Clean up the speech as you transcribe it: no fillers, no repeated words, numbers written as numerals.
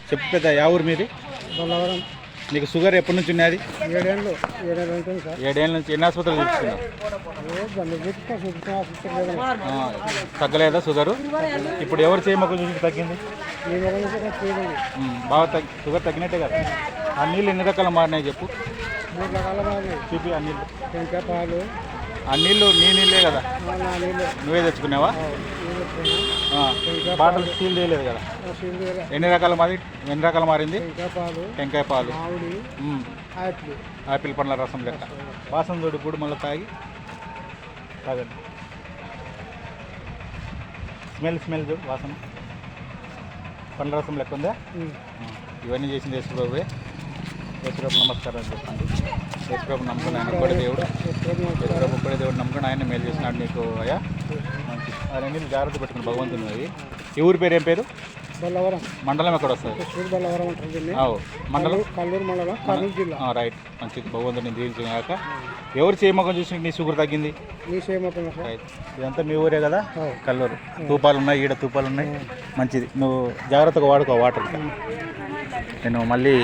చెప్పు పెద్ద యా ఊరు మీది? బొల్లవరం. నీకు షుగర్ ఎప్పటి నుంచి ఉన్నది? 7 ఏళ్ళు ఉంటుంది సార్. 7 ఏళ్ళ నుంచి ఎన్ని ఆసుపత్రులు చూపించుకున్నావు? తగ్గలేదా షుగరు? ఇప్పుడు ఎవరు చేయమొక్క చూసి తగ్గింది? బాగా షుగర్ తగ్గినట్టే కదా. ఆ నీళ్ళు ఎన్ని రకాలు మారినాయి చెప్పు. 3 రకాల మారినాయి. చూపి ఆ నీళ్ళు. ఇంకా పాలు. ఆ నీళ్ళు నీ నీళ్ళే కదా, నువ్వే తెచ్చుకున్నావా? బాటలు సీల్ చేయలేదు కదా. ఎన్ని రకాల మారింది? టెంకాయ పాలు, ఆపిల్ పండ్ల రసం లెక్క. వాసన తోడు ఇప్పుడు మళ్ళీ తాగండి. స్మెల్ చూడు, వాసన పండ్ల రసం లెక్క ఉందా? ఇవన్నీ చేసింది యేసుప్రభువే. యేసుప్రభు నమస్కారం చెప్పండి. యేసుప్రభు నమ్ముకుని ఆయన ఒక్కడే దేవుడు. యేసుప్రభు ఒక్కడే దేవుడు నమ్ముకుని ఆయన మేలు చేసినాడు నీకు అయ్యా. మంచి ఆ రెండింటిని జాగ్రత్త పెట్టుకుని భగవంతుని. అది ఈ ఊరి పేరు ఏం పేరు? బొల్లవరం. మండలం ఎక్కడ వస్తుంది? బొల్లవరం అంటుంది. మండలం కల్లూరు మండలం, కర్నూలు జిల్లా. రైట్. మంచిది. భగవంతుని దీవించాక ఎవరు చేయమకం చూసి నీ షుగర్ తగ్గింది? రైట్. ఇదంతా మీ ఊరే కదా? కల్లూరు. తూపాలు ఉన్నాయి, ఈడ తూపాలు ఉన్నాయి. మంచిది. నువ్వు జాగ్రత్తగా వాడుకో వాటర్. నేను మళ్ళీ